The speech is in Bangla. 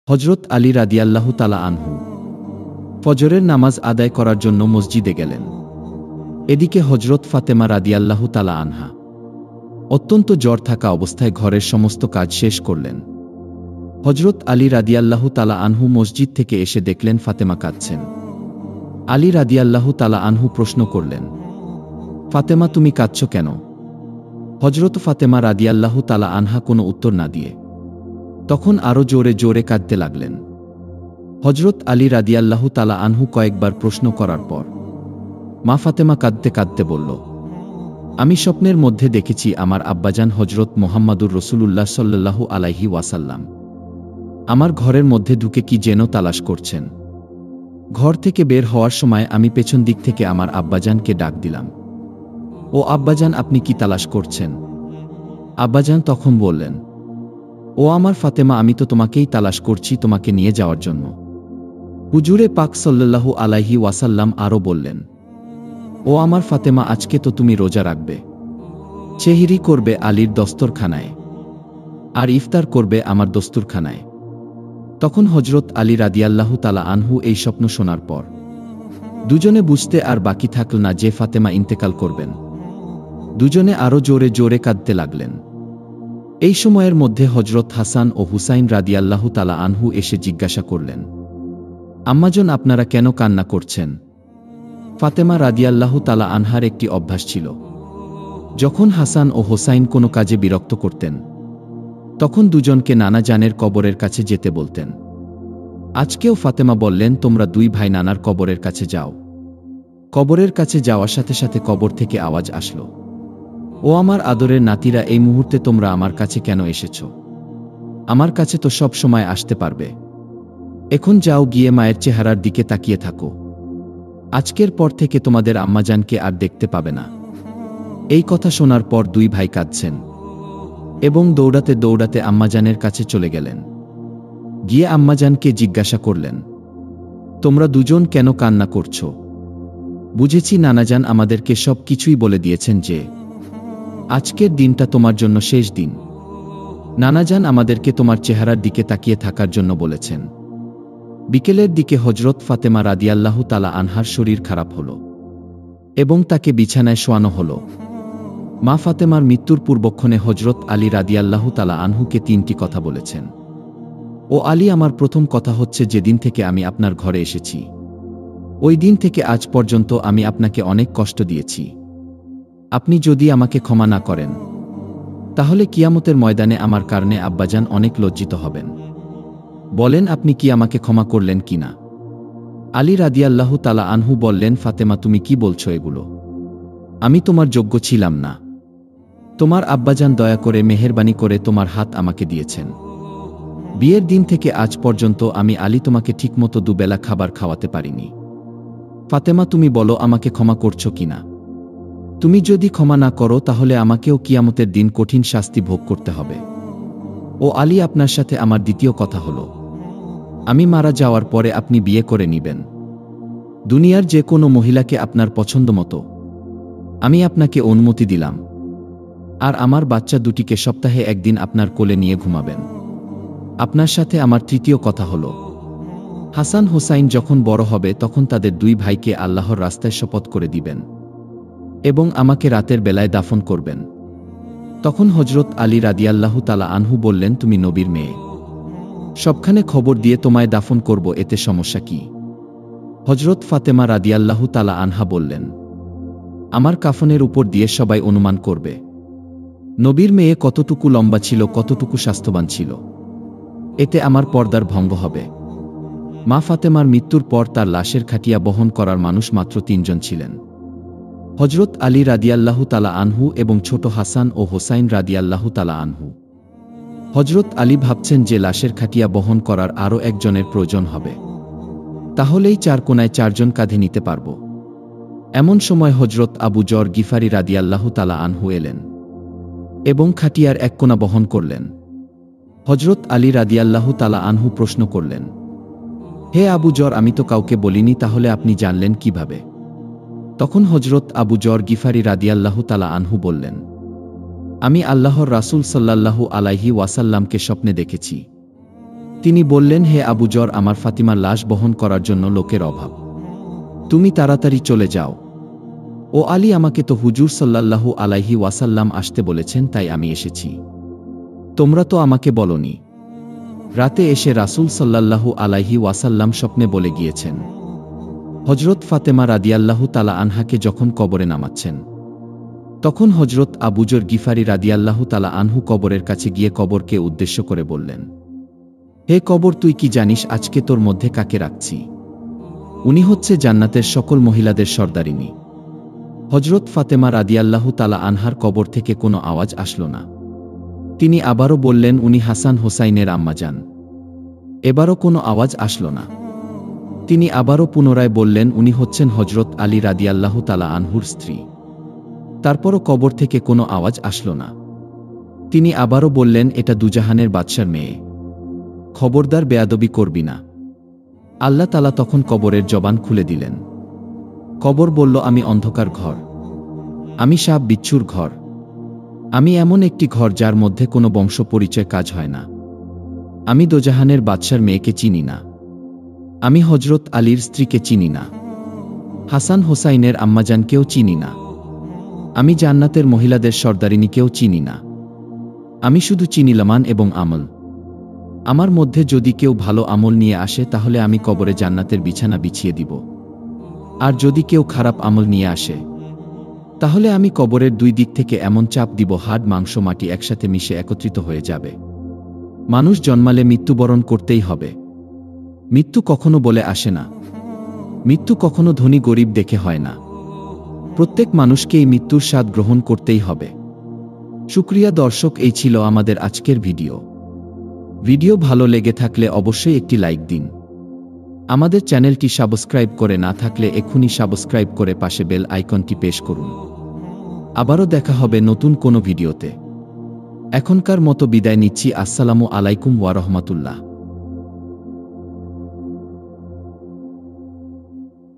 হজরত আলী রাদিয়াল্লাহু তাআলা আনহু ফজরের নামাজ আদায় করার জন্য মসজিদে গেলেন। এদিকে হজরত ফাতেমা রাদিয়াল্লাহু তাআলা আনহা অত্যন্ত জ্বর থাকা অবস্থায় ঘরের সমস্ত কাজ শেষ করলেন। হজরত আলী রাদিয়াল্লাহু তাআলা আনহু মসজিদ থেকে এসে দেখলেন ফাতেমা কাঁদছেন। আলী রাদিয়াল্লাহু তাআলা আনহু প্রশ্ন করলেন, ফাতেমা তুমি কাঁদছ কেন? হজরত ফাতেমা রাদিয়াল্লাহু তাআলা আনহা কোনো উত্তর না দিয়ে তখন আরও জোরে জোরে কাঁদতে লাগলেন। হজরত আলী রাদিয়াল্লাহু তাআলা আনহু কয়েকবার প্রশ্ন করার পর মা ফাতেমা কাঁদতে কাঁদতে বলল, আমি স্বপ্নের মধ্যে দেখেছি আমার আব্বাজান হজরত মুহাম্মাদুর রাসূলুল্লাহ সাল্লাল্লাহু আলাইহি ওয়াসাল্লাম আমার ঘরের মধ্যে ঢুকে কি যেন তালাশ করছেন। ঘর থেকে বের হওয়ার সময় আমি পেছন দিক থেকে আমার আব্বাজানকে ডাক দিলাম, ও আব্বাজান আপনি কি তালাশ করছেন? আব্বাজান তখন বললেন, ও আমার ফাতেমা আমি তো তোমাকেই তালাশ করছি তোমাকে নিয়ে যাওয়ার জন্য। হুজুরে পাক সাল্লাল্লাহু আলাইহি ওয়াসাল্লাম আরও বললেন, ও আমার ফাতেমা আজকে তো তুমি রোজা রাখবে, সেহরি করবে আলীর দস্তরখানায়, আর ইফতার করবে আমার দস্তুরখানায়। তখন হজরত আলী রাদিয়াল্লাহু তাআলা আনহু এই স্বপ্ন শোনার পর দুজনে বুঝতে আর বাকি থাকল না যে ফাতেমা ইন্তেকাল করবেন। দুজনে আরও জোরে জোরে কাঁদতে লাগলেন। এই সময়ের মধ্যে হজরত হাসান ও হুসাইন রাদিয়াল্লাহু তাআলা আনহু এসে জিজ্ঞাসা করলেন, আম্মাজন আপনারা কেন কান্না করছেন? ফাতেমা রাদিয়াল্লাহু তাআলা আনহার একটি অভ্যাস ছিল, যখন হাসান ও হোসাইন কোনো কাজে বিরক্ত করতেন তখন দুজনকে নানা জানের কবরের কাছে যেতে বলতেন। আজকেও ফাতেমা বললেন, তোমরা দুই ভাই নানার কবরের কাছে যাও। কবরের কাছে যাওয়ার সাথে সাথে কবর থেকে আওয়াজ আসলো, ও আমার আদরের নাতিরা এই মুহূর্তে তোমরা আমার কাছে কেন এসেছ? আমার কাছে তো সব সময় আসতে পারবে। এখন যাও গিয়ে মায়ের চেহারার দিকে তাকিয়ে থাকো। আজকের পর থেকে তোমাদের আম্মাজানকে আর দেখতে পাবে না। এই কথা শোনার পর দুই ভাই কাঁদছেন এবং দৌড়াতে দৌড়াতে আম্মাজানের কাছে চলে গেলেন। গিয়ে আম্মাজানকে জিজ্ঞাসা করলেন, তোমরা দুজন কেন কান্না করছ? বুঝেছি নানাজান আমাদেরকে সব কিছুই বলে দিয়েছেন যে আজকের দিনটা তোমার জন্য শেষ দিন। নানাজান আমাদেরকে তোমার চেহারার দিকে তাকিয়ে থাকার জন্য বলেছেন। বিকেলের দিকে হজরত ফাতেমা রাদিয়াল্লাহু তাআলা আনহার শরীর খারাপ হল এবং তাকে বিছানায় শোয়ানো হল। মা ফাতেমার মৃত্যুর পূর্বক্ষণে হজরত আলী রাদিয়াল্লাহু তাআলা আনহুকে তিনটি কথা বলেছেন। ও আলী, আমার প্রথম কথা হচ্ছে যেদিন থেকে আমি আপনার ঘরে এসেছি ওই দিন থেকে আজ পর্যন্ত আমি আপনাকে অনেক কষ্ট দিয়েছি। আপনি যদি আমাকে ক্ষমা না করেন তাহলে কিয়ামতের ময়দানে আমার কারণে আব্বাজান অনেক লজ্জিত হবেন। বলেন আপনি কি আমাকে ক্ষমা করলেন কিনা? আলী রাদিয়াল্লাহু তাআলা আনহু বললেন, ফাতেমা তুমি কি বলছো এগুলো? আমি তোমার যোগ্য ছিলাম না। তোমার আব্বাজান দয়া করে মেহেরবানি করে তোমার হাত আমাকে দিয়েছেন। বিয়ের দিন থেকে আজ পর্যন্ত আমি আলী তোমাকে ঠিকমতো দুবেলা খাবার খাওয়াতে পারিনি। ফাতেমা তুমি বলো আমাকে ক্ষমা করছো কিনা? তুমি যদি ক্ষমা না করো তাহলে আমাকেও কিয়ামতের দিন কঠিন শাস্তি ভোগ করতে হবে। ও আলী, আপনার সাথে আমার দ্বিতীয় কথা হলো, আমি মারা যাওয়ার পরে আপনি বিয়ে করে নিবেন। দুনিয়ার যে কোনো মহিলাকে আপনার পছন্দ মতো আমি আপনাকে অনুমতি দিলাম। আর আমার বাচ্চা দুটিকে সপ্তাহে একদিন আপনার কোলে নিয়ে ঘুমাবেন। আপনার সাথে আমার তৃতীয় কথা হলো, হাসান হোসাইন যখন বড় হবে তখন তাদের দুই ভাইকে আল্লাহর রাস্তায় শপথ করে দিবেন এবং আমাকে রাতের বেলায় দাফন করবেন। তখন হজরত আলী রাদিয়াল্লাহু তাআলা আনহু বললেন, তুমি নবীর মেয়ে, সবখানে খবর দিয়ে তোমায় দাফন করব, এতে সমস্যা কি? হজরত ফাতেমা রাদিয়াল্লাহু তাআলা আনহা বললেন, আমার কাফনের উপর দিয়ে সবাই অনুমান করবে নবীর মেয়ে কতটুকু লম্বা ছিল, কতটুকু স্বাস্থ্যবান ছিল। এতে আমার পর্দার ভঙ্গ হবে। মা ফাতেমার মৃত্যুর পর তার লাশের খাটিয়া বহন করার মানুষ মাত্র তিনজন ছিলেন, হজরত আলী রাদিয়াল্লাহু তাআলা আনহু এবং ছোট হাসান ও হোসাইন রাদিয়াল্লাহু তাআলা আনহু। হজরত আলী ভাবছেন যে লাশের খাটিয়া বহন করার আরও একজনের প্রয়োজন হবে, তাহলেই চার কোনায় চারজন কাঁধে নিতে পারব। এমন সময় হজরত আবু যর গিফারি রাদিয়াল্লাহু তাআলা আনহু এলেন এবং খাটিয়ার এক কোনা বহন করলেন। হজরত আলী রাদিয়াল্লাহু তাআলা আনহু প্রশ্ন করলেন, হে আবু যর, আমি তো কাউকে বলিনি, তাহলে আপনি জানলেন কিভাবে? তখন হজরত আবু যর গিফারি রাদিয়াল্লাহু তাআলা আনহু বললেন, আমি আল্লাহর রাসূল সাল্লাল্লাহু আলাইহি ওয়াসাল্লামকে স্বপ্নে দেখেছি। তিনি বললেন, হে আবু যর, আমার ফাতিমার লাশ বহন করার জন্য লোকের অভাব, তুমি তাড়াতাড়ি চলে যাও। ও আলী, আমাকে তো হুজুর সাল্লাল্লাহু আলাইহি ওয়াসাল্লাম আসতে বলেছেন, তাই আমি এসেছি, তোমরা তো আমাকে বলনি। রাতে এসে রাসূল সাল্লাল্লাহু আলাইহি ওয়াসাল্লাম স্বপ্নে বলে গিয়েছেন, হযরত ফাতেমা রাদিয়াল্লাহু তাআলা আনহাকে যখন কবরে নামাচ্ছেন, তখন হযরত আবু যর গিফারি রাদিয়াল্লাহু তাআলা আনহু কবরের কাছে গিয়ে কবরকে উদ্দেশ্য করে বললেন, হে কবর, তুই কি জানিস আজকে তোর মধ্যে কাকে রাখছি? উনি হচ্ছে জান্নাতের সকল মহিলাদের সর্দারিনী। হযরত ফাতেমা রাদিয়াল্লাহু তাআলা আনহার কবর থেকে কোনো আওয়াজ আসল না। তিনি আবারও বললেন, উনি হাসান হোসাইনের আম্মাজান। এবারও কোনো আওয়াজ আসল না। তিনি আবারও পুনরায় বললেন, উনি হচ্ছেন হযরত আলী রাদিয়াল্লাহু তাআলা আনহুর স্ত্রী। তারপরও কবর থেকে কোনো আওয়াজ আসল না। তিনি আবারও বললেন, এটা দুজাহানের বাদশার মেয়ে, খবরদার বেয়াদবি করবি না। আল্লাহ তাআলা তখন কবরের জবান খুলে দিলেন। কবর বলল, আমি অন্ধকার ঘর, আমি সাপ বিচ্ছুর ঘর, আমি এমন একটি ঘর যার মধ্যে কোনো বংশ পরিচয় কাজ হয় না। আমি দোজাহানের বাদশার মেয়েকে চিনি না, আমি হযরত আলীর স্ত্রীকে চিনি না, হাসান হোসাইনের আম্মাজানকেও চিনি না, আমি জান্নাতের মহিলাদের সর্দারিনীকেও চিনি না। আমি শুধু চিনি লামান এবং আমল। আমার মধ্যে যদি কেউ ভালো আমল নিয়ে আসে, তাহলে আমি কবরে জান্নাতের বিছানা বিছিয়ে দিব। আর যদি কেউ খারাপ আমল নিয়ে আসে, তাহলে আমি কবরের দুই দিক থেকে এমন চাপ দিব, হাড় মাংস মাটি একসাথে মিশে একত্রিত হয়ে যাবে। মানুষ জন্মালে মৃত্যুবরণ করতেই হবে। মৃত্যু কখনো বলে আসে না, মৃত্যু কখনো ধনী গরিব দেখে হয় না। প্রত্যেক মানুষকেই মৃত্যুর স্বাদ গ্রহণ করতেই হবে। শুকরিয়া দর্শক, এই ছিল আমাদের আজকের ভিডিও। ভিডিও ভালো লেগে থাকলে অবশ্যই একটি লাইক দিন। আমাদের চ্যানেলটি সাবস্ক্রাইব করে না থাকলে এক্ষুনি সাবস্ক্রাইব করে পাশে বেল আইকনটি প্রেস করুন। আবারও দেখা হবে নতুন কোনো ভিডিওতে। এখনকার মতো বিদায় নিচ্ছি। আসসালামু আলাইকুম ওয়া রাহমাতুল্লাহ।